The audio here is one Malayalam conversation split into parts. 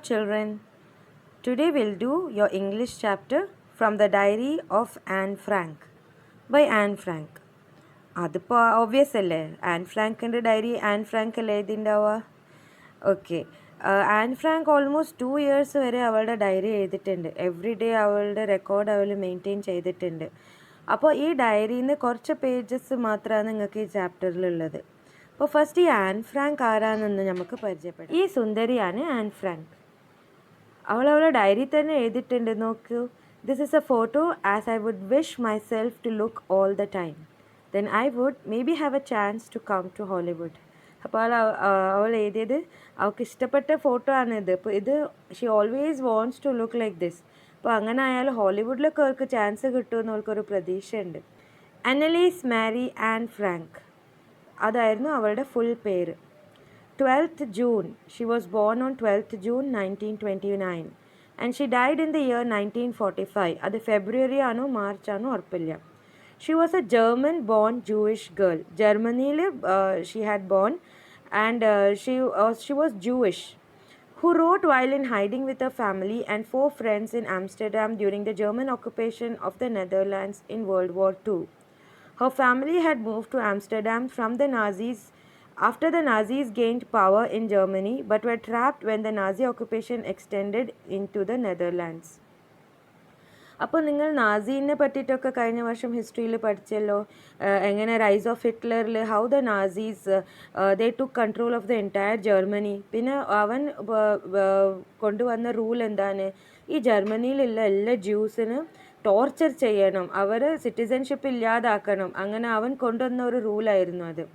children. Today we'll do your English chapter from the Diary of Anne Frank by Anne Frank. അതിപ്പോൾ ഓബ്വിയസ് അല്ലേ, ആൻ ഫ്രാങ്കിൻ്റെ ഡയറി ആൻ ഫ്രാങ്ക് അല്ലേ എഴുതിണ്ടാവുക. ഓക്കെ, ആൻ ഫ്രാങ്ക് ഓൾമോസ്റ്റ് 2 years വരെ അവളുടെ ഡയറി എഴുതിയിട്ടുണ്ട്. എവറി ഡേ അവളുടെ റെക്കോർഡ് അവൾ മെയിൻറ്റെയിൻ ചെയ്തിട്ടുണ്ട്. അപ്പോൾ ഈ ഡയറിയിൽ നിന്ന് കുറച്ച് പേജസ് മാത്രമാണ് നിങ്ങൾക്ക് ഈ ചാപ്റ്ററിലുള്ളത്. അപ്പോൾ ഫസ്റ്റ് ഈ ആൻ ഫ്രാങ്ക് ആരാണെന്ന് നമുക്ക് പരിചയപ്പെടാം. ഈ സുന്ദരിയാണ് ആൻ ഫ്രാങ്ക്. അവളവളുടെ ഡയറി തന്നെ എഴുതിയിട്ടുണ്ട്, നോക്കൂ. This is a photo as I would wish myself to look all the time. Then I would maybe have a chance to come to Hollywood. അപ്പോൾ അവൾ എഴുതിയത് അവൾക്ക് ഇഷ്ടപ്പെട്ട ഫോട്ടോ ആണിത്. അപ്പോൾ ഇത് she always wants to look like this. അപ്പോൾ അങ്ങനെ ആയാൽ ഹോളിവുഡിലൊക്കെ അവൾക്ക് ചാൻസ് കിട്ടുമെന്ന് അവൾക്കൊരു പ്രതീക്ഷയുണ്ട്. അനലീസ് മാരി ആൻ ഫ്രാങ്ക്, അതായിരുന്നു അവളുടെ ഫുൾ പേര്. 12th June, she was born on 12th June 1929 and she died in the year 1945. അത് ഫെബ്രുവരി ആണോ മാർച്ച് ആണോ ഉറപ്പില്ല. She was a German born Jewish girl. ജർമ്മനിയിൽ she had born and she was Jewish, who wrote while in hiding with her family and 4 friends in Amsterdam during the German occupation of the Netherlands in World War II. Her family had moved to Amsterdam from the Nazis after the Nazis gained power in Germany but were trapped when the Nazi occupation extended into the Netherlands. അപ്പോൾ നിങ്ങൾ നാസീനെ പറ്റിയിട്ടൊക്കെ കഴിഞ്ഞ വർഷം ഹിസ്റ്ററിയിൽ പഠിച്ചല്ലോ. എങ്ങനെ റൈസ് ഓഫ് ഹിറ്റ്ലറിൽ how the Nazis they took control of the entire Germany. പിന്നെ അവൻ കൊണ്ടുവന്ന റൂൾ എന്താണ്, ഈ ജർമ്മനിയിലുള്ള എല്ലാ ജ്യൂസിനും ടോർച്ചർ ചെയ്യണം, അവർ സിറ്റിസൺഷിപ്പ് ഇല്ലാതാക്കണം. അങ്ങനെ അവൻ കൊണ്ടുവന്ന ഒരു റൂളായിരുന്നു അത്.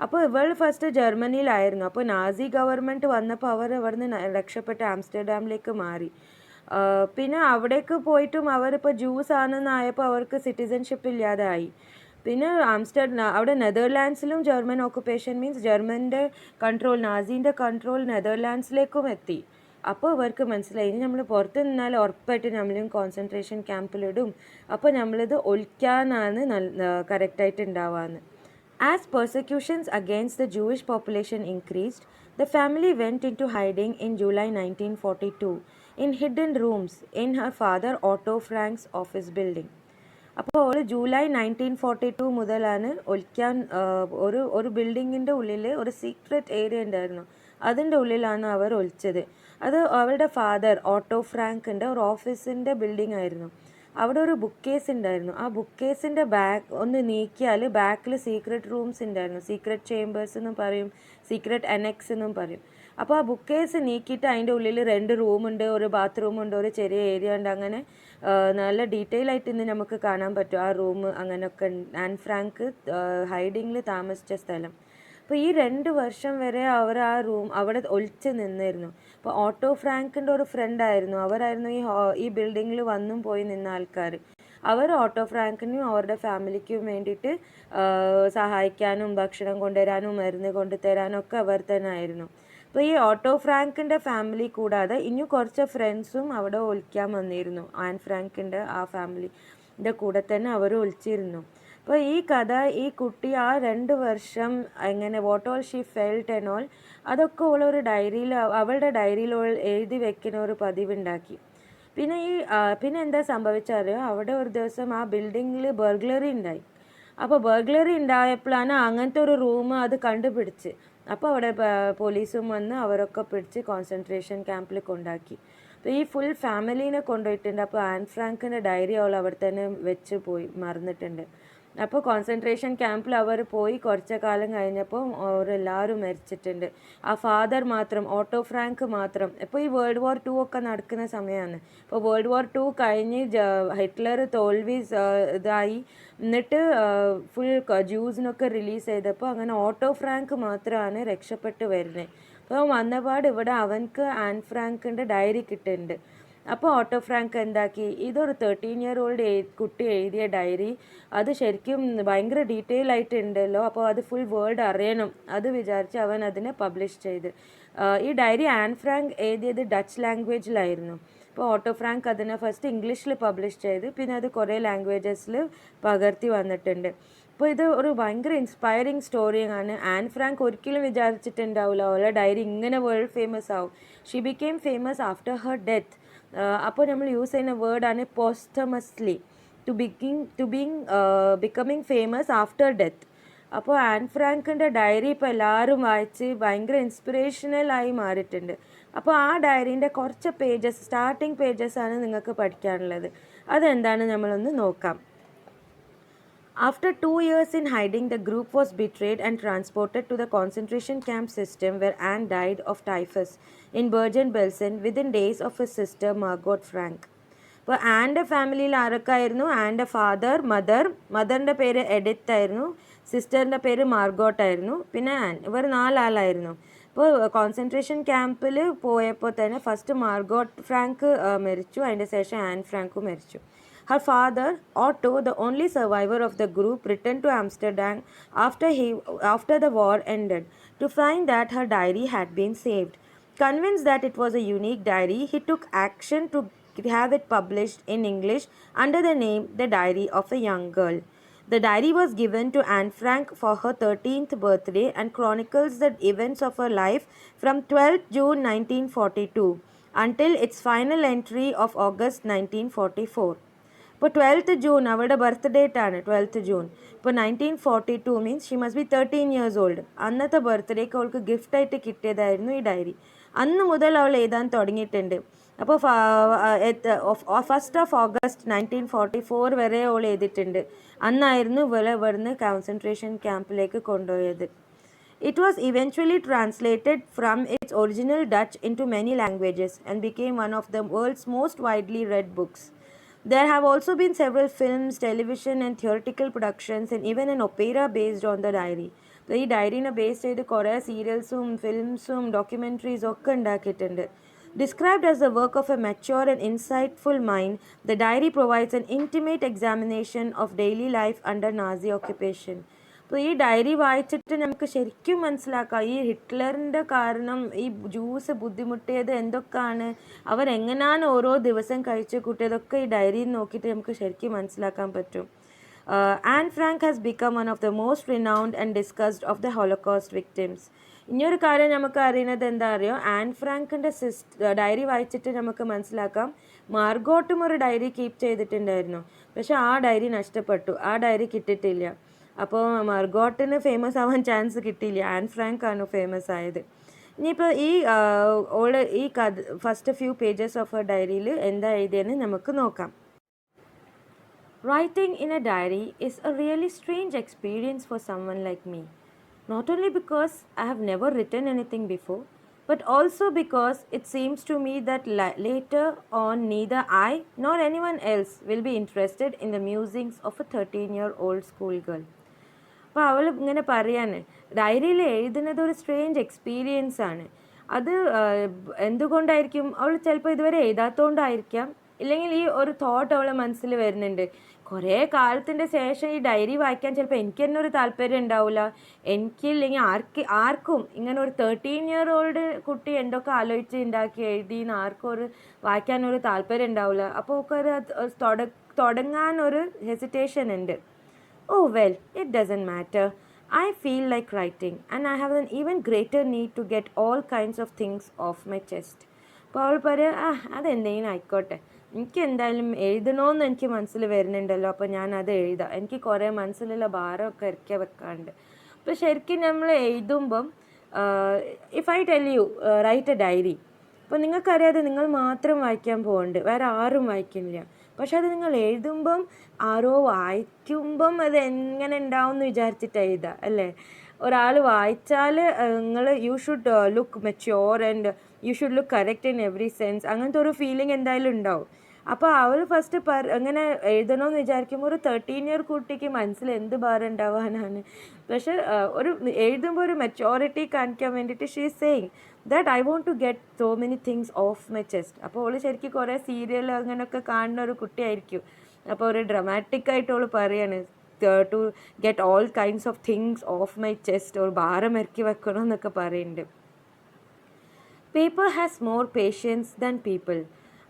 അപ്പോൾ ഇവൾ ഫസ്റ്റ് ജർമ്മനിയിലായിരുന്നു. അപ്പോൾ നാസി ഗവൺമെൻറ് വന്നപ്പോൾ അവർ അവിടുന്ന് രക്ഷപ്പെട്ട് ആംസ്റ്റർഡാമിലേക്ക് മാറി. പിന്നെ അവിടേക്ക് പോയിട്ടും അവരിപ്പോൾ ജ്യൂസ് ആണെന്നായപ്പോൾ അവർക്ക് സിറ്റിസൺഷിപ്പ് ഇല്ലാതായി. പിന്നെ അവിടെ നെതർലാൻഡ്സിലും ജർമ്മൻ ഓക്കുപ്പേഷൻ മീൻസ് ജർമ്മൻ്റെ കൺട്രോൾ, നാസീൻ്റെ കൺട്രോൾ നെതർലാൻഡ്സിലേക്കും എത്തി. അപ്പോൾ അവർക്ക് മനസ്സിലായി ഇനി നമ്മൾ പുറത്ത് നിന്നാൽ ഉറപ്പായിട്ട് നമ്മളും കോൺസെൻട്രേഷൻ ക്യാമ്പിലിടും, അപ്പോൾ നമ്മളിത് ഒളിക്കാനാണ് കറക്റ്റായിട്ട് ഉണ്ടാവാന്ന്. As persecutions against the Jewish population increased, the family went into hiding in July 1942 in hidden rooms in her father Otto Frank's office building. അപ്പോൾ ജൂലൈ 1942 മുതലാണ് ഒളിക്കാൻ ഒരു ബിൽഡിങ്ങിൻ്റെ ഉള്ളിൽ ഒരു സീക്രട്ട് ഏരിയ ഉണ്ടായിരുന്നു, അതിൻ്റെ ഉള്ളിലാണ് അവർ ഒളിച്ചത്. അത് അവളുടെ ഫാദർ ഓട്ടോ ഫ്രാങ്കിൻ്റെ ഒരു ഓഫീസിൻ്റെ ബിൽഡിംഗ് ആയിരുന്നു. അവിടെ ഒരു ബുക്ക് കേസ് ഉണ്ടായിരുന്നു. ആ ബുക്ക് കേസിൻ്റെ ബാക്ക് ഒന്ന് നീക്കിയാൽ ബാക്കിൽ സീക്രട്ട് റൂംസ് ഉണ്ടായിരുന്നു. സീക്രട്ട് ചേമ്പേഴ്സ് എന്നും പറയും, സീക്രട്ട് അനെക്സ് എന്നും പറയും. അപ്പോൾ ആ ബുക്ക് കേസ് നീക്കിയിട്ട് അതിൻ്റെ ഉള്ളിൽ 2 റൂമുണ്ട്, ഒരു ബാത്റൂമുണ്ട്, ഒരു ചെറിയ ഏരിയ ഉണ്ട്. അങ്ങനെ നല്ല ഡീറ്റെയിൽ ആയിട്ട് ഇന്ന് നമുക്ക് കാണാൻ പറ്റും ആ റൂം. അങ്ങനെയൊക്കെ ആൻ ഫ്രാങ്ക് ഹൈഡിങ്ങിൽ താമസിച്ച സ്ഥലം. അപ്പോൾ ഈ 2 വർഷം വരെ അവർ ആ റൂം അവിടെ ഒളിച്ച് നിന്നിരുന്നു. അപ്പോൾ ഓട്ടോ ഫ്രാങ്കിൻ്റെ ഒരു ഫ്രണ്ടായിരുന്നു, അവരായിരുന്നു ഈ ബിൽഡിങ്ങിൽ വന്നും പോയി നിന്ന ആൾക്കാർ. അവർ ഓട്ടോ ഫ്രാങ്കിനും അവരുടെ ഫാമിലിക്കും വേണ്ടിയിട്ട് സഹായിക്കാനും ഭക്ഷണം കൊണ്ടുവരാനും മരുന്ന് കൊണ്ടുതരാനും ഒക്കെ അവർ തന്നെ ആയിരുന്നു. അപ്പോൾ ഈ ഓട്ടോ ഫ്രാങ്കിൻ്റെ ഫാമിലി കൂടാതെ ഇനിയും കുറച്ച് ഫ്രണ്ട്സും അവിടെ ഒളിക്കാൻ വന്നിരുന്നു. ആൻ ഫ്രാങ്കിൻ്റെ ആ ഫാമിലിൻ്റെ കൂടെ തന്നെ അവർ ഒളിച്ചിരുന്നു. അപ്പോൾ ഈ കഥ ഈ കുട്ടി ആ 2 വർഷം എങ്ങനെ what all she felt and all അതൊക്കെ ഉള്ളൊരു ഡയറിയിൽ അവളുടെ ഡയറിയിൽ എഴുതി വെക്കുന്ന ഒരു പതിവുണ്ടാക്കി. പിന്നെ എന്താ സംഭവിച്ചറിയോ, അവിടെ ഒരു ദിവസം ആ ബിൽഡിങ്ങിൽ ബർഗ്ലറി ഉണ്ടായി. അപ്പോൾ ബർഗ്ലറി ഉണ്ടായപ്പോഴാണ് അങ്ങനത്തെ ഒരു റൂം അത് കണ്ടുപിടിച്ച്. അപ്പോൾ അവിടെ പോലീസും വന്ന് അവരൊക്കെ പിടിച്ച് കോൺസെൻട്രേഷൻ ക്യാമ്പിൽ കൊണ്ടാക്കി. അപ്പോൾ ഈ ഫുൾ ഫാമിലീനെ കൊണ്ടുപോയിട്ടുണ്ട്. അപ്പോൾ ആൻ ഫ്രാങ്കിൻ്റെ ഡയറി അവൾ അവിടെ തന്നെ വെച്ച് പോയി മറന്നിട്ടുണ്ട്. അപ്പോൾ കോൺസെൻട്രേഷൻ ക്യാമ്പിൽ അവർ പോയി കുറച്ച് കാലം കഴിഞ്ഞപ്പോൾ അവരെല്ലാവരും മരിച്ചിട്ടുണ്ട്. ആ ഫാദർ മാത്രം, ഓട്ടോ ഫ്രാങ്ക് മാത്രം. ഇപ്പോൾ ഈ വേൾഡ് വാർ 2 ഒക്കെ നടക്കുന്ന സമയമാണ്. ഇപ്പോൾ വേൾഡ് വാർ 2 കഴിഞ്ഞ് ഹിറ്റ്ലർ തോൽവി ഇതായി, എന്നിട്ട് ഫുൾ ജ്യൂസിനൊക്കെ റിലീസ് ചെയ്തപ്പോൾ അങ്ങനെ ഓട്ടോ ഫ്രാങ്ക് മാത്രമാണ് രക്ഷപ്പെട്ട് വരുന്നത്. അപ്പോൾ വന്നപാട് ഇവിടെ അവൻക്ക് ആൻ ഫ്രാങ്കിൻ്റെ ഡയറി കിട്ടുന്നുണ്ട്. അപ്പോൾ ഓട്ടോ ഫ്രാങ്ക് എന്താക്കി, ഇതൊരു 13-year-old കുട്ടി എഴുതിയ ഡയറി, അത് ശരിക്കും ഭയങ്കര ഡീറ്റെയിൽ ആയിട്ടുണ്ടല്ലോ, അപ്പോൾ അത് ഫുൾ വേൾഡ് അറിയണം, അത് വിചാരിച്ച് അവൻ അതിനെ പബ്ലിഷ് ചെയ്ത്. ഈ ഡയറി ആൻ ഫ്രാങ്ക് എഴുതിയത് ഡച്ച് ലാംഗ്വേജിലായിരുന്നു. അപ്പോൾ ഓട്ടോ ഫ്രാങ്ക് അതിനെ ഫസ്റ്റ് ഇംഗ്ലീഷിൽ പബ്ലിഷ് ചെയ്ത് പിന്നെ അത് കുറേ ലാംഗ്വേജസിൽ പകർത്തി വന്നിട്ടുണ്ട്. അപ്പോൾ ഇത് ഒരു ഭയങ്കര ഇൻസ്പയറിങ് സ്റ്റോറിയാണ്. ആൻ ഫ്രാങ്ക് ഒരിക്കലും വിചാരിച്ചിട്ടുണ്ടാവില്ല അവളുടെ ഡയറി ഇങ്ങനെ വേൾഡ് ഫേമസ് ആവും. She became famous after Har death. അപ്പോൾ നമ്മൾ യൂസ് ചെയ്യുന്ന വേർഡാണ് പോസ്റ്റമസ്ലി, ബിക്കമിങ് ഫേമസ് ആഫ്റ്റർ ഡെത്ത്. അപ്പോൾ ആൻ ഫ്രാങ്കിൻ്റെ ഡയറി ഇപ്പോൾ എല്ലാവരും വായിച്ച് ഭയങ്കര ഇൻസ്പിറേഷണലായി മാറിയിട്ടുണ്ട്. അപ്പോൾ ആ ഡയറീൻ്റെ കുറച്ച് പേജസ്, സ്റ്റാർട്ടിങ് പേജസാണ് നിങ്ങൾക്ക് പഠിക്കാനുള്ളത്. അതെന്താണ് നമ്മളൊന്ന് നോക്കാം. After 2 years in hiding, the group was betrayed and transported to the concentration camp system where Anne died of typhus in Bergen-Belsen within days of his sister Margot Frank. അപ്പോൾ ആൻ്റെ ഫാമിലിയിൽ ആരൊക്കെയായിരുന്നു? ആൻ്റെ ഫാദർ, മദറിൻ്റെ പേര് എഡിത്ത് ആയിരുന്നു, സിസ്റ്ററിൻ്റെ പേര് മാർഗോട്ടായിരുന്നു, പിന്നെ ആൻ. ഇവർ 4 ആളായിരുന്നു. അപ്പോൾ കോൺസെൻട്രേഷൻ ക്യാമ്പിൽ പോയപ്പോൾ തന്നെ ഫസ്റ്റ് മാർഗോട്ട് ഫ്രാങ്ക് മരിച്ചു, അതിൻ്റെ ശേഷം ആൻ ഫ്രാങ്കും മരിച്ചു. Her father, Otto, the only survivor of the group, returned to Amsterdam after the war ended to find that her diary had been saved. Convinced that it was a unique diary, he took action to have it published in English under the name The Diary of a Young Girl. The diary was given to Anne Frank for her 13th birthday and chronicles the events of her life from 12th June 1942 until its final entry of August 1944. ഇപ്പോൾ 12th June അവളുടെ ബർത്ത് ഡേറ്റ് ആണ് 12th June. ഇപ്പോൾ 1942 means Xi must be 13 years old. അന്നത്തെ ബർത്ത്ഡേക്ക് അവൾക്ക് ഗിഫ്റ്റായിട്ട് കിട്ടിയതായിരുന്നു ഈ ഡയറി. അന്ന് മുതൽ അവൾ എഴുതാൻ തുടങ്ങിയിട്ടുണ്ട്. അപ്പോൾ 1st of August 1944 വരെ അവൾ എഴുതിയിട്ടുണ്ട്. അന്നായിരുന്നു ഇവിടുന്ന് കോൺസെൻട്രേഷൻ ക്യാമ്പിലേക്ക് കൊണ്ടുപോയത്. It was eventually translated from its original Dutch into many languages and became one of the world's most widely read books. There have also been several films, television and theatrical productions and even an opera based on the diary. ഈ ഡയറീനെ ബേസ് ചെയ്ത് കുറേ സീരിയൽസും ഫിലിംസും ഡോക്യുമെൻ്ററീസും ഒക്കെ ഉണ്ടാക്കിയിട്ടുണ്ട്. Described as the work of a mature and insightful mind, the diary provides an intimate examination of daily life under Nazi occupation. അപ്പോൾ ഈ ഡയറി വായിച്ചിട്ട് നമുക്ക് ശരിക്കും മനസ്സിലാക്കാം ഈ ഹിറ്റ്ലറിൻ്റെ കാരണം ഈ ജ്യൂസ് ബുദ്ധിമുട്ടിയത് എന്തൊക്കെയാണ്, അവരെങ്ങനെയാണ് ഓരോ ദിവസം കഴിച്ചു കൂട്ടിയതൊക്കെ ഈ ഡയറിയിൽ നോക്കിയിട്ട് നമുക്ക് ശരിക്കും മനസ്സിലാക്കാൻ പറ്റും. Anne Frank has become one of the most renowned and discussed of the Holocaust victims. ഇനിയൊരു കാര്യം നമുക്ക് അറിയുന്നത് എന്താ അറിയോ, ആൻ ഫ്രാങ്കിൻ്റെ ഡയറി വായിച്ചിട്ട് നമുക്ക് മനസ്സിലാക്കാം മാർഗോട്ടും ഒരു ഡയറി കീപ്പ് ചെയ്തിട്ടുണ്ടായിരുന്നു. പക്ഷെ ആ ഡയറി നഷ്ടപ്പെട്ടു, ആ ഡയറി കിട്ടിയിട്ടില്ല. അപ്പോൾ മാർഗോട്ടിന് ഫേമസ് ആവാൻ ചാൻസ് കിട്ടിയില്ല, ആൻ ഫ്രാങ്ക് ആണ് ഫേമസ് ആയത്. ഇനിയിപ്പോൾ ഈ first few pages of A ഡയറിയിൽ എന്താ എഴുതിയെന്ന് നമുക്ക് നോക്കാം. Writing in a diary is a really strange experience for someone like me. Not only because I have never written anything before, but also because it seems to me that later on neither I nor anyone else will be interested in the musings of a 13-year-old schoolgirl. അപ്പോൾ അവൾ ഇങ്ങനെ പറയാണ്, ഡയറിയിൽ എഴുതുന്നത് ഒരു സ്ട്രേഞ്ച് എക്സ്പീരിയൻസ് ആണ്. അത് എന്തുകൊണ്ടായിരിക്കും? അവൾ ചിലപ്പോൾ ഇതുവരെ എഴുതാത്തതുകൊണ്ടായിരിക്കാം, ഇല്ലെങ്കിൽ ഈ ഒരു തോട്ട് അവളെ മനസ്സിൽ വരുന്നുണ്ട്. കുറേ കാലത്തിൻ്റെ ശേഷം ഈ ഡയറി വായിക്കാൻ ചിലപ്പോൾ എനിക്ക് തന്നെ ഒരു താല്പര്യം ഉണ്ടാവില്ല, എനിക്കില്ലെങ്കിൽ ആർക്കും ഇങ്ങനെ ഒരു 13-year-old കുട്ടി എന്തൊക്കെ ആലോചിച്ച് ഉണ്ടാക്കി എഴുതിയെന്ന് ആർക്കും ഒരു വായിക്കാനൊരു താല്പര്യം ഉണ്ടാവില്ല. അപ്പോൾ ഒക്കെ ഒരു തുടങ്ങാനൊരു ഹെസിറ്റേഷൻ ഉണ്ട്. Oh well, it doesn't matter. I feel like writing and I have an even greater need to get all kinds of things off my chest. അപ്പോൾ അവൾ പറയാം, അതെന്തെങ്കിലും ആയിക്കോട്ടെ, എനിക്ക് എന്തായാലും എഴുതണമെന്ന് എനിക്ക് മനസ്സിൽ വരുന്നുണ്ടല്ലോ, അപ്പോൾ ഞാൻ അത് എഴുതാം, എനിക്ക് കുറേ മനസ്സിലുള്ള ഭാരമൊക്കെ ഇറക്കി വെക്കാറുണ്ട്. അപ്പോൾ ശരിക്കും നമ്മൾ എഴുതുമ്പം if I tell you write a diary, അപ്പോൾ നിങ്ങൾക്കറിയാതെ നിങ്ങൾ മാത്രം വായിക്കാൻ പോകുന്നുണ്ട്, വേറെ ആരും വായിക്കുന്നില്ല. പക്ഷെ അത് നിങ്ങൾ എഴുതുമ്പം ആരോ വായിക്കുമ്പം അത് എങ്ങനെ ഉണ്ടാവും എന്ന് വിചാരിച്ചിട്ട് എഴുതുക അല്ലേ. ഒരാൾ വായിച്ചാൽ you should look mature and you should look correct in every sense, അങ്ങനത്തെ ഒരു ഫീലിംഗ് എന്തായാലും ഉണ്ടാവും. അപ്പോൾ അവൾ ഫസ്റ്റ് അങ്ങനെ എഴുതണമെന്ന് വിചാരിക്കുമ്പോൾ ഒരു 13-year കുട്ടിക്ക് മനസ്സിൽ എന്ത് ഭാരം ഉണ്ടാവാനാണ്. പക്ഷെ എഴുതുമ്പോൾ ഒരു മെച്യൂരിറ്റി കാണിക്കാൻ വേണ്ടിയിട്ട് she is saying that I want to get so many things off my chest. അപ്പോൾ അവൾ ശരിക്കും കുറേ സീരിയൽ അങ്ങനെയൊക്കെ കാണുന്ന ഒരു കുട്ടിയായിരിക്കും. അപ്പോൾ ഒരു ഡ്രമാറ്റിക്കായിട്ട് അവൾ പറയാണ് to get all kinds of things of my chest, ഒരു ഭാരം ഇറക്കി വെക്കണം എന്നൊക്കെ പറയുന്നുണ്ട്. Paper has more patience than people.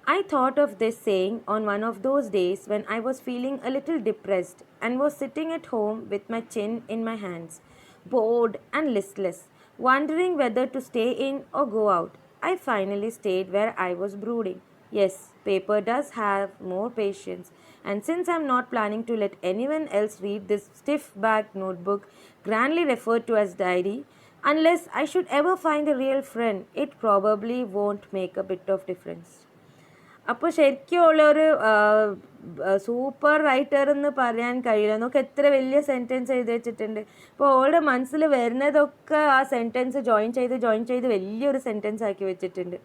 I thought of this saying on one of those days when I was feeling a little depressed and was sitting at home with my chin in my hands, bored and listless, wondering whether to stay in or go out. I finally stayed where I was brooding. Yes, paper does have more patience, and since I'm not planning to let anyone else read this stiff backed notebook, grandly referred to as diary, unless I should ever find a real friend, it probably won't make a bit of difference. അപ്പോൾ ശരിക്കും ഉള്ളൊരു സൂപ്പർ റൈറ്റർ എന്ന് പറയാൻ കഴിയില്ല. നമുക്ക് എത്ര വലിയ സെൻറ്റൻസ് എഴുതി വെച്ചിട്ടുണ്ട്. അപ്പോൾ ഓളുടെ മനസ്സിൽ വരുന്നതൊക്കെ ആ സെൻറ്റൻസ് ജോയിൻ ചെയ്ത് വലിയൊരു സെൻറ്റൻസ് ആക്കി വെച്ചിട്ടുണ്ട്.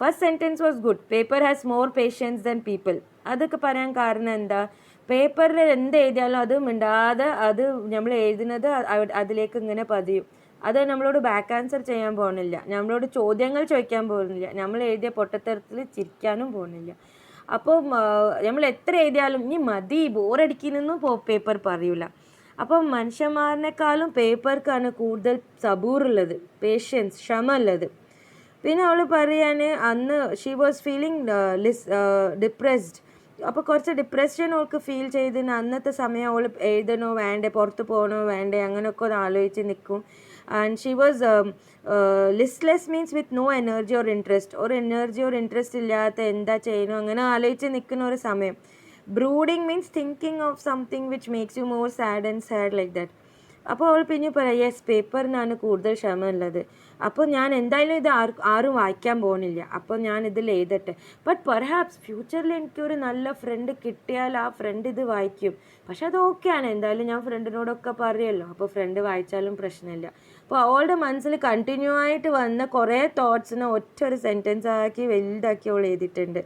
First sentence was good. Paper has more patience than people. അതൊക്കെ പറയാൻ കാരണം എന്താ? പേപ്പറിൽ എന്ത് എഴുതിയാലും അത് മിണ്ടാതെ അത് നമ്മൾ എഴുതുന്നത് അതിലേക്ക് ഇങ്ങനെ പതിയും. അത് നമ്മളോട് ബാക്ക് ആൻസർ ചെയ്യാൻ പോകുന്നില്ല, നമ്മളോട് ചോദ്യങ്ങൾ ചോദിക്കാൻ പോകുന്നില്ല, നമ്മൾ എഴുതിയ പൊട്ടത്തരത്തിൽ ചിരിക്കാനും പോകുന്നില്ല. അപ്പോൾ നമ്മൾ എത്ര എഴുതിയാലും ഇനി മതി ബോറടിക്കുന്നൊന്നും പേപ്പർ പറയൂല. അപ്പം മനുഷ്യന്മാരിനേക്കാളും പേപ്പർക്കാണ് കൂടുതൽ സബൂറുള്ളത്, പേഷ്യൻസ്, ക്ഷമ ഉള്ളത്. പിന്നെ അവൾ പറയാൻ അന്ന് ഷീ വാസ് ഫീലിംഗ് ഡിപ്രസ്ഡ്. അപ്പോൾ കുറച്ച് ഡിപ്രഷൻ അവൾക്ക് ഫീൽ ചെയ്തതിന് അന്നത്തെ സമയം അവൾ എഴുതണോ വേണ്ടേ, പുറത്ത് പോകണോ വേണ്ടേ, അങ്ങനെയൊക്കെ ഒന്ന് ആലോചിച്ച് നിൽക്കും. And she was listless means with no energy or interest ഇല്ലാത്ത എന്താ ചെയ്യണോ അങ്ങനെ ആലോചിച്ച് നിൽക്കുന്ന ഒരു സമയം. Brooding means thinking of something which makes you more sad like that. അപ്പോൾ അവൾ പിന്നെ പറയാം, യെസ് പേപ്പറിനാണ് കൂടുതൽ ക്ഷമ ഉള്ളത്. അപ്പോൾ ഞാൻ എന്തായാലും ഇത് ആരും വായിക്കാൻ പോകുന്നില്ല, അപ്പോൾ ഞാൻ ഇതിൽ എഴുതട്ടെ. ബട്ട് പെർഹാപ്സ് ഫ്യൂച്ചറിൽ എനിക്കൊരു നല്ല ഫ്രണ്ട് കിട്ടിയാൽ ആ ഫ്രണ്ട് ഇത് വായിക്കും. പക്ഷെ അത് ഓക്കെയാണ്, എന്തായാലും ഞാൻ ഫ്രണ്ടിനോടൊക്കെ പറയുമല്ലോ, അപ്പോൾ ഫ്രണ്ട് വായിച്ചാലും പ്രശ്നമില്ല. അപ്പോൾ അവളുടെ മനസ്സിൽ കണ്ടിന്യൂ ആയിട്ട് വന്ന കുറേ തോട്ട്സിനെ ഒറ്റ ഒരു സെൻറ്റൻസ് ആക്കി വലുതാക്കി അവൾ എഴുതിയിട്ടുണ്ട്.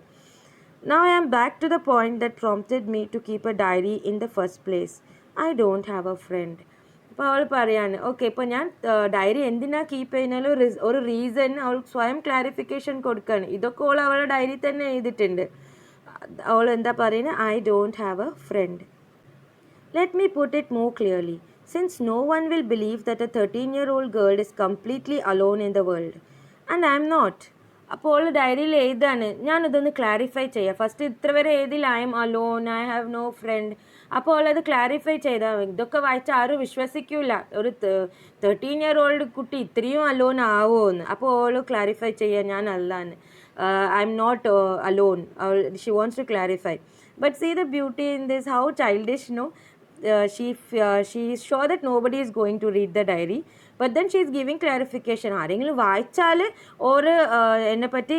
Now I am back to the point that prompted me to keep a diary in the first place. I don't have a friend. അപ്പോൾ അവൾ പറയാണ്, ഓക്കെ ഇപ്പോൾ ഞാൻ ഡയറി എന്തിനാണ് കീപ്പ് ചെയ്യുന്നാലും ഒരു റീസൺ അവൾ സ്വയം ക്ലാരിഫിക്കേഷൻ കൊടുക്കുകയാണ്. ഇതൊക്കെ അവളുടെ ഡയറി തന്നെ എഴുതിയിട്ടുണ്ട്. അവൾ എന്താ പറയുന്നത്? I don't have a friend. Let me put it more clearly. Since no one will believe that a 13-year-old girl is completely alone in the world and I'm not. അപ്പോൾ ഡയറിയിൽ എഴുതാണ്, ഞാനിതൊന്ന് ക്ലാരിഫൈ ചെയ്യാം. ഫസ്റ്റ് ഇത്ര വരെ എഴുതില്ല, I'm alone, I have no friend. അപ്പോൾ അത് ക്ലാരിഫൈ ചെയ്താൽ ഇതൊക്കെ വായിച്ചാൽ ആരും വിശ്വസിക്കില്ല, ഒരു 13-year-old കുട്ടി ഇത്രയും അലോൺ ആവുമോയെന്ന്. അപ്പോൾ ഓൾ ക്ലാരിഫൈ ചെയ്യുക, ഞാൻ അല്ലാന്ന്, I'm not alone. She wants to clarify. But see the beauty in this, how childish no. She is sure that nobody is going to read the diary, but then she is giving clarification. ആരെങ്കിലും വായിച്ചാൽ ഓര് എന്നെപ്പറ്റി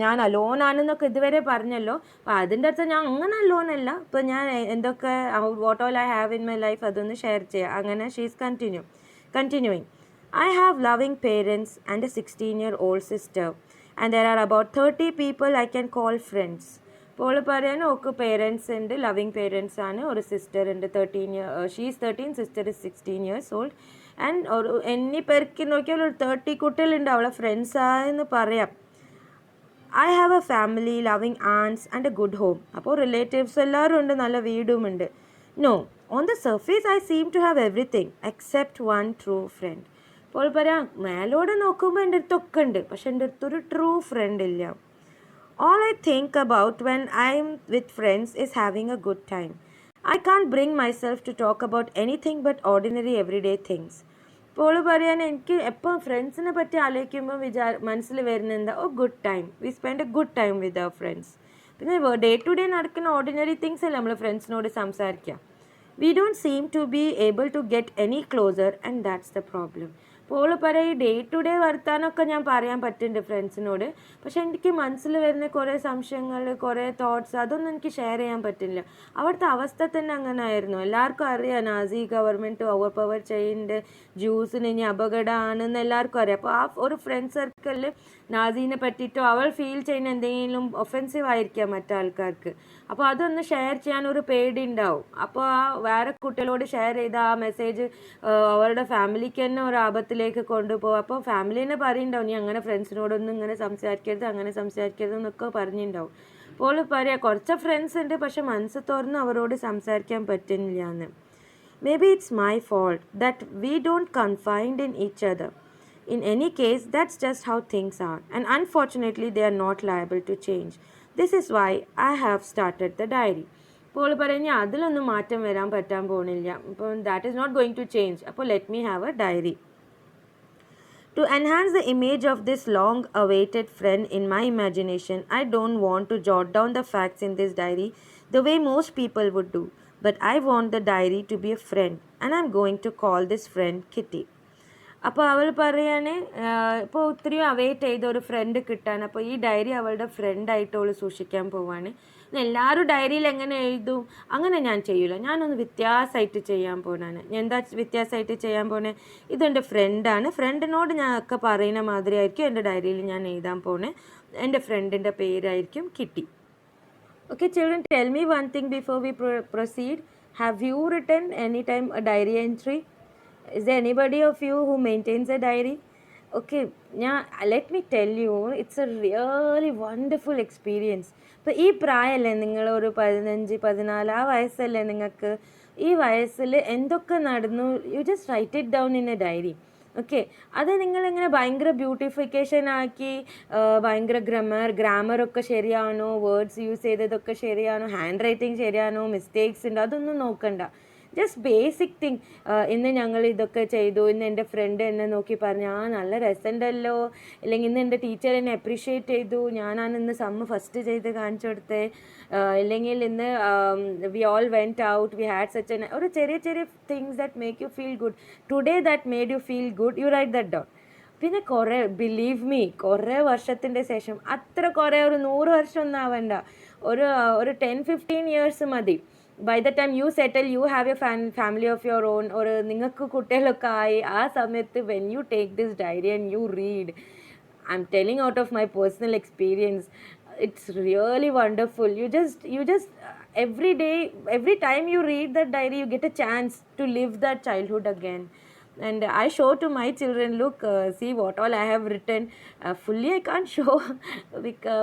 ഞാൻ അലോൺ ആണെന്നൊക്കെ ഇതുവരെ പറഞ്ഞല്ലോ, അപ്പോൾ അതിൻ്റെ അടുത്ത് ഞാൻ അങ്ങനെ അലോൺ അല്ല, ഇപ്പോൾ ഞാൻ എന്തൊക്കെ what all I have in my life അതൊന്ന് ഷെയർ ചെയ്യാം. അങ്ങനെ she is continuing. I have loving parents and a 16-year-old sister, and there are about 30 people I can call friends. അപ്പോൾ പറയാൻ ഓക്ക് പേരൻസ് ഉണ്ട്, ലവിങ് പേരൻസ് ആണ്, ഒരു സിസ്റ്റർ ഉണ്ട്, 13 she is 13, sister is 16 years old. And ഒരു എണ്ണി പെറുക്കി നോക്കിയാൽ ഒരു 30 കുട്ടികളുണ്ട് അവളെ ഫ്രണ്ട്സാന്ന് പറയാം. I have a family, loving aunts and a good home. അപ്പോൾ റിലേറ്റീവ്സ് എല്ലാവരും ഉണ്ട്, നല്ല വീടുമുണ്ട്. No, on the surface I seem to have everything except one true friend. അപ്പോൾ പറയാം, മേലോടെ നോക്കുമ്പോൾ എൻ്റെ അടുത്തൊക്കെ ഉണ്ട്, പക്ഷെ എൻ്റെ അടുത്തൊരു ട്രൂ ഫ്രണ്ട് ഇല്ല. All I think about when I'm with friends is having a good time. I can't bring myself to talk about anything but ordinary everyday things. ഇപ്പോൾ പറയാൻ എനിക്ക് എപ്പോൾ ഫ്രണ്ട്സിനെ പറ്റി ആലോചിക്കുമ്പോൾ മനസ്സിൽ വരുന്ന എന്താ, oh good time, we spend a good time with our friends. പിന്നെ ഡേ ടു ഡേ നടക്കുന്ന ഓർഡിനറി തിങ്സ് അല്ലേ നമ്മൾ ഫ്രണ്ട്സിനോട് സംസാരിക്കുക. We don't seem to be able to get any closer and that's the problem. അപ്പോൾ പറയും, ഡേ ടു ഡേ വർത്താനമൊക്കെ ഞാൻ പറയാൻ പറ്റുന്നുണ്ട് ഫ്രണ്ട്സിനോട്, പക്ഷെ എനിക്ക് മനസ്സിൽ വരുന്ന കുറേ സംശയങ്ങൾ, കുറേ തോട്ട്സ്, അതൊന്നും എനിക്ക് ഷെയർ ചെയ്യാൻ പറ്റില്ല. അവിടുത്തെ അവസ്ഥ തന്നെ അങ്ങനെ ആയിരുന്നു. എല്ലാവർക്കും അറിയാം നാസി ഗവൺമെൻറ് ഓവർ പവർ ചെയ്യുന്നുണ്ട്, ജ്യൂസിന് ഇനി അപകടമാണെന്ന് എല്ലാവർക്കും അറിയാം. അപ്പോൾ ആ ഒരു ഫ്രണ്ട് സർക്കിളിൽ നാസീനെ പറ്റിയിട്ടോ അവൾ ഫീൽ ചെയ്യുന്ന എന്തെങ്കിലും ഒഫെൻസീവ് ആയിരിക്കാം മറ്റാൾക്കാർക്ക്. അപ്പോൾ അതൊന്ന് ഷെയർ ചെയ്യാൻ ഒരു പേടി ഉണ്ടാവും. അപ്പോൾ ആ വേറെ കുട്ടികളോട് ഷെയർ ചെയ്ത ആ മെസ്സേജ് അവരുടെ ഫാമിലിക്ക് തന്നെ ഒരു ആപത്തിലേക്ക് കൊണ്ടുപോകും. അപ്പോൾ ഫാമിലി തന്നെ പറയുന്നുണ്ടാവും, നീ അങ്ങനെ ഫ്രണ്ട്സിനോടൊന്നും ഇങ്ങനെ സംസാരിക്കരുത്, അങ്ങനെ സംസാരിക്കരുത് എന്നൊക്കെ പറഞ്ഞിട്ടുണ്ടാവും. അപ്പോൾ പറയാം, കുറച്ച് ഫ്രണ്ട്സ് ഉണ്ട്, പക്ഷെ മനസ്സ് തുറന്ന് അവരോട് സംസാരിക്കാൻ പറ്റുന്നില്ല എന്ന്. May be it's my fault that we don't confined in each other. In any case, that's just how things are, and unfortunately they are not liable to change. This is why I have started the diary. അപ്പോൾ ഓൾ പറഞ്ഞാൽ അതിലൊന്നും മാറ്റം വരാൻ പറ്റാൻ പോകുന്നില്ല. അപ്പോൾ that is not going to change. അപ്പോൾ let me have a diary. To enhance the image of this long awaited friend in my imagination, I don't want to jot down the facts in this diary the way most people would do, but I want the diary to be a friend, and I'm going to call this friend Kitty. അപ്പോൾ അവൾ പറയാണ് ഇപ്പോൾ ഒത്തിരി അവൈറ്റ് ചെയ്ത ഒരു ഫ്രണ്ട് കിട്ടാൻ, അപ്പോൾ ഈ ഡയറി അവളുടെ ഫ്രണ്ടായിട്ട് അവൾ സൂക്ഷിക്കാൻ പോവാണ്. എല്ലാവരും ഡയറിയിൽ എങ്ങനെ എഴുതും, അങ്ങനെ ഞാൻ ചെയ്യില്ല, ഞാനൊന്ന് വ്യത്യാസമായിട്ട് ചെയ്യാൻ പോകണാണ്. ഞാൻ എന്താ വ്യത്യാസമായിട്ട് ചെയ്യാൻ പോണേ, ഇതെൻ്റെ ഫ്രണ്ടാണ്, ഫ്രണ്ടിനോട് ഞാൻ ഒക്കെ പറയുന്ന മാതിരി ആയിരിക്കും എൻ്റെ ഡയറിയിൽ ഞാൻ എഴുതാൻ പോണേ. എൻ്റെ ഫ്രണ്ടിൻ്റെ പേരായിരിക്കും Kitty. Okay children, tell me one thing before we proceed. Have you written any time a diary entry? Is there anybody of you who maintains a diary? Okay, let me tell you, it's a really wonderful experience. ഇപ്പോൾ ഈ പ്രായമല്ലേ, നിങ്ങളൊരു 15-14 ആ വയസ്സല്ലേ നിങ്ങൾക്ക്, ഈ വയസ്സിൽ എന്തൊക്കെ നടന്നു, you just write it down in a diary. Okay, അത് നിങ്ങളിങ്ങനെ ഭയങ്കര ബ്യൂട്ടിഫിക്കേഷൻ ആക്കി, ഭയങ്കര ഗ്രാമറൊക്കെ ശരിയാണോ, വേർഡ്സ് യൂസ് ചെയ്തതൊക്കെ ശരിയാണോ, ഹാൻഡ് റൈറ്റിംഗ് ശരിയാണോ, മിസ്റ്റേക്സ് ഉണ്ടോ, അതൊന്നും നോക്കണ്ട. ജസ്റ്റ് ബേസിക് തിങ്, ഇന്ന് ഞങ്ങൾ ഇതൊക്കെ ചെയ്തു, ഇന്ന് എൻ്റെ ഫ്രണ്ട് എന്നെ നോക്കി പറഞ്ഞു നല്ല രസമുണ്ടല്ലോ, അല്ലെങ്കിൽ ഇന്ന് എൻ്റെ ടീച്ചർ എന്നെ അപ്രീഷിയേറ്റ് ചെയ്തു, ഞാനാണ് ഇന്ന് സമ്മ് ഫസ്റ്റ് ചെയ്ത് കാണിച്ചു കൊടുത്തേ, അല്ലെങ്കിൽ ഇന്ന് we all went out, we had such an, ഒരു ചെറിയ ചെറിയ things that make you feel good, today that made you feel good, you write that down. പിന്നെ കുറേ, ബിലീവ് മീ, കുറേ വർഷത്തിൻ്റെ ശേഷം, അത്ര കുറേ ഒരു 100 വർഷം ഒന്നും ആവണ്ട, ഒരു 10-15 years മതി. By the time you settle, you have a family of your own, or നിങ്ങൾക്ക് കുട്ടികളൊക്കെ ആയി, ആ സമയത്ത് when you take this diary and you read, I'm telling out of my personal experience, it's really wonderful. You just every day, every time you read that diary, you get a chance to live that childhood again. And I show to my children, look, see what all I have written. Fully I can't show,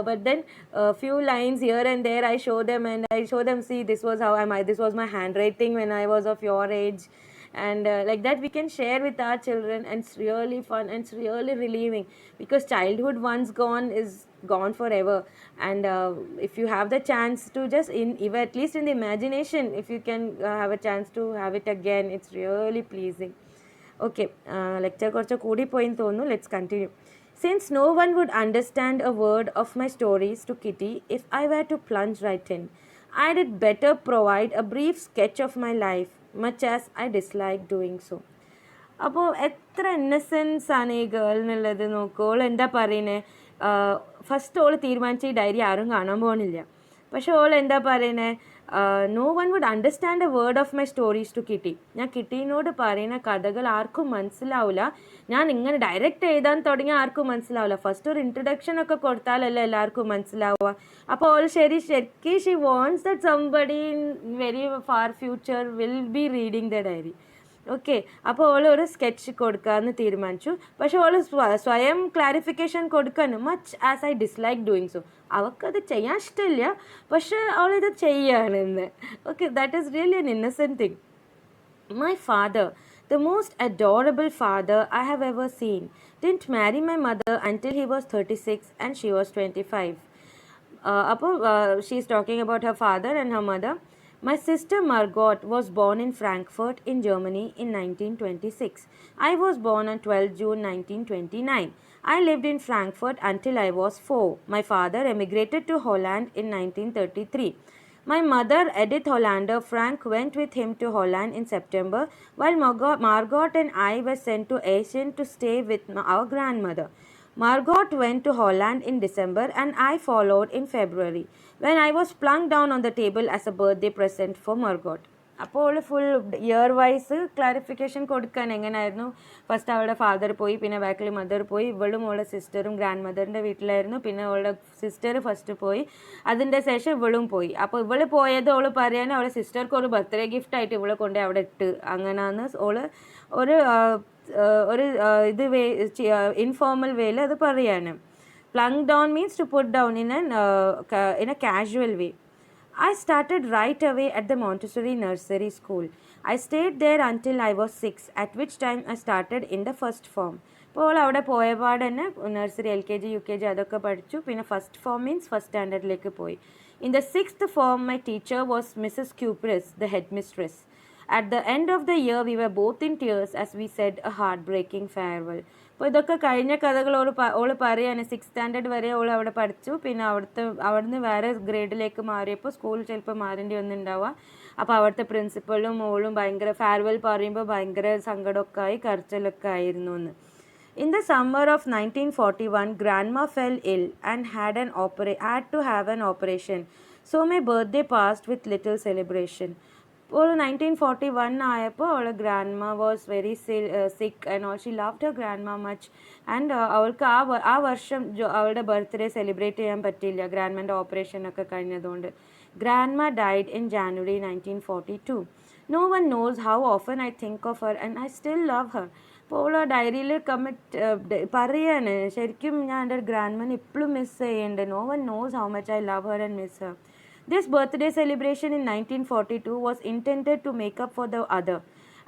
but then a few lines here and there I show them, and I show them, see, this was how this was my handwriting when I was of your age. And like that we can share with our children, and it's really fun and it's really relieving, because childhood once gone is gone forever. And if you have the chance to just even at least in the imagination, if you can have a chance to have it again, it's really pleasing. Okay, lecture കുറച്ച് കൂടിപ്പോയെന്ന് തോന്നുന്നു. Let's continue. Since no one would understand a word of my stories to Kitty if I were to plunge right in, I did better provide a brief sketch of my life, much as I dislike doing so. അപ്പോൾ എത്ര ഇന്നസെൻസ് ആണ് ഈ ഗേൾ എന്നുള്ളത് നോക്കൂ. ഓൾ എന്താ പറയുന്നത്, ഫസ്റ്റ് ഓൾ തീരുമാനിച്ച ഈ ഡയറി ആരും കാണാൻ പോകുന്നില്ല. പക്ഷെ ഓൾ എന്താ പറയുന്നത്, no one would understand a word of my stories to Kitty. ഞാൻ കിട്ടീനോട് പറയുന്ന കഥകൾ ആർക്കും മനസ്സിലാവില്ല, ഞാൻ ഇങ്ങനെ ഡയറക്റ്റ് എഴുതാൻ തുടങ്ങിയാൽ ആർക്കും മനസ്സിലാവില്ല, ഫസ്റ്റ് ഒരു ഇൻട്രഡക്ഷൻ ഒക്കെ കൊടുത്താലല്ലേ എല്ലാവർക്കും മനസ്സിലാവുക. അപ്പോൾ ഓൾ ശരിക്കും she wants that somebody in very far future will be reading the diary. Okay, അപ്പോൾ ഓൾ ഒരു സ്കെച്ച് കൊടുക്കാമെന്ന് തീരുമാനിച്ചു. പക്ഷെ ഓൾ സ്വയം ക്ലാരിഫിക്കേഷൻ കൊടുക്കാനും, much as I dislike doing so, അവൾക്കത് ചെയ്യാൻ ഇഷ്ടമില്ല, പക്ഷെ അവളിത് ചെയ്യാണെന്ന്. Okay, that is really an innocent thing. My father, the most adorable father I have ever seen, didn't marry my mother until he was 36 and she was 25. She is talking about her father and her mother. My sister Margot was born in Frankfurt in Germany in 1926. I was born on 12 June 1929. I lived in Frankfurt until I was 4. My father emigrated to Holland in 1933. My mother, Edith Hollander Frank, went with him to Holland in September, while Margot and I were sent to Asia to stay with our grandmother. Margot went to Holland in December and I followed in February, when I was plunked down on the table as a birthday present for Margot. അപ്പോൾ ഫുൾ ഇയർ വൈസ് ക്ലാരിഫിക്കേഷൻ കൊടുക്കാൻ എങ്ങനെയായിരുന്നു. ഫസ്റ്റ് അവളുടെ ഫാദർ പോയി, പിന്നെ ബാക്കിൽ മദർ പോയി, ഇവളും അവളുടെ സിസ്റ്ററും ഗ്രാൻഡ് മദറിൻ്റെ വീട്ടിലായിരുന്നു. പിന്നെ അവളുടെ സിസ്റ്റർ ഫസ്റ്റ് പോയി, അതിൻ്റെ ശേഷം ഇവളും പോയി. അപ്പോൾ ഇവള് പോയത് അവൾ പറയാൻ അവളുടെ സിസ്റ്റർക്ക് ഒരു ബർത്ത്ഡേ ഗിഫ്റ്റായിട്ട് ഇവളെ കൊണ്ട് അവിടെ ഇട്ട്, അങ്ങനെയാണ് ഓള് ഒരു ഇത് ഇൻഫോർമൽ വേയിൽ അത് പറയാണ്. Plunk down means to put down in a casual way. I started right away at the Montessori nursery school. I stayed there until I was 6, at which time I started in the first form. അപ്പോൾ അവിടെ പോയപാട് തന്നെ നഴ്സറി LKG UKG അതൊക്കെ പഠിച്ചു. പിന്നെ ഫസ്റ്റ് ഫോം മീൻസ് ഫസ്റ്റ് സ്റ്റാൻഡേർഡിലേക്ക് പോയി. In the 6th form, my teacher was Mrs. Cupris, the headmistress. At the end of the year, we were both in tears as we said a heartbreaking farewell. അപ്പോൾ ഇതൊക്കെ കഴിഞ്ഞ കഥകൾ ഓള് പറയാണ്. 6th സ്റ്റാൻഡേർഡ് വരെ ഓൾ അവിടെ പഠിച്ചു. പിന്നെ അവിടുന്ന് വേറെ ഗ്രേഡിലേക്ക് മാറിയപ്പോൾ സ്കൂൾ ചിലപ്പോൾ മാറേണ്ടി വന്നിട്ടുണ്ടാവുക. അപ്പോൾ അവിടുത്തെ പ്രിൻസിപ്പളും ഓളും ഭയങ്കര ഫെയർവെൽ പറയുമ്പോൾ ഭയങ്കര സങ്കടമൊക്കെ ആയി, കരച്ചിലൊക്കെ ആയിരുന്നു എന്ന്. In the summer of 1941, Grandma fell ill and had to have an operation. So my birthday passed with little celebration. അപ്പോൾ 1941 ആയപ്പോൾ അവളെ grandma was very sick and ഓൾ she loved her grandma much and അവൾക്ക് ആ വർഷം അവളുടെ ബർത്ത്ഡേ സെലിബ്രേറ്റ് ചെയ്യാൻ പറ്റിയില്ല, ഗ്രാൻഡ്മൻ്റെ ഓപ്പറേഷനൊക്കെ കഴിഞ്ഞതുകൊണ്ട്. Grandma died in January 1942. No one knows how often I think of her and I still love her. അപ്പോൾ ആ ഡയറിയിൽ പറയാണ്, ശരിക്കും ഞാൻ എൻ്റെ ഗ്രാൻഡ്മനെ ഇപ്പോഴും മിസ് ചെയ്യുന്നുണ്ട്. No one knows how much I love her and miss her. This birthday celebration in 1942 was intended to make up for the other,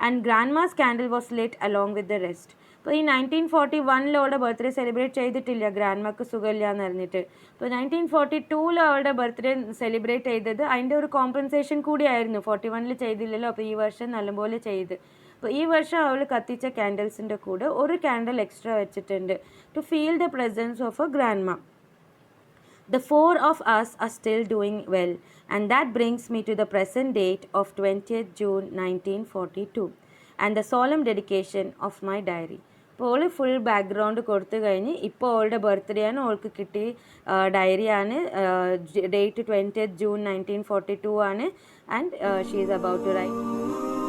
and Grandma's candle was lit along with the rest. അപ്പോൾ ഈ 1941 അവളുടെ ബർത്ത്ഡേ സെലിബ്രേറ്റ് ചെയ്തിട്ടില്ല, ഗ്രാൻഡ്മക്ക് സുഖമില്ല എന്ന് പറഞ്ഞിട്ട്. അപ്പോൾ 1942 അവളുടെ ബർത്ത്ഡേ സെലിബ്രേറ്റ് ചെയ്തത് അതിൻ്റെ ഒരു കോമ്പൻസേഷൻ കൂടിയായിരുന്നു. 41 ചെയ്തില്ലല്ലോ, അപ്പോൾ ഈ വർഷം നല്ലപോലെ ചെയ്ത്. അപ്പോൾ ഈ വർഷം അവൾ കത്തിച്ച ക്യാൻഡിൽസിൻ്റെ കൂടെ ഒരു ക്യാൻഡിൽ എക്സ്ട്രാ വെച്ചിട്ടുണ്ട്, to feel the presence of a grandma. The 4 of us are still doing well, and that brings me to the present date of 20th June 1942 and the solemn dedication of my diary. അപ്പോൾ ഓൾ ഫുൾ ബാക്ക്ഗ്രൗണ്ട് കൊടുത്തു കഴിഞ്ഞ് ഇപ്പോൾ ഓളുടെ ബർത്ത്ഡേ ആണ്, ഓൾക്ക് കിട്ടി ഡയറിയാണ്. ഡേറ്റ് 20th June 1942 ആണ്, and she is about to right.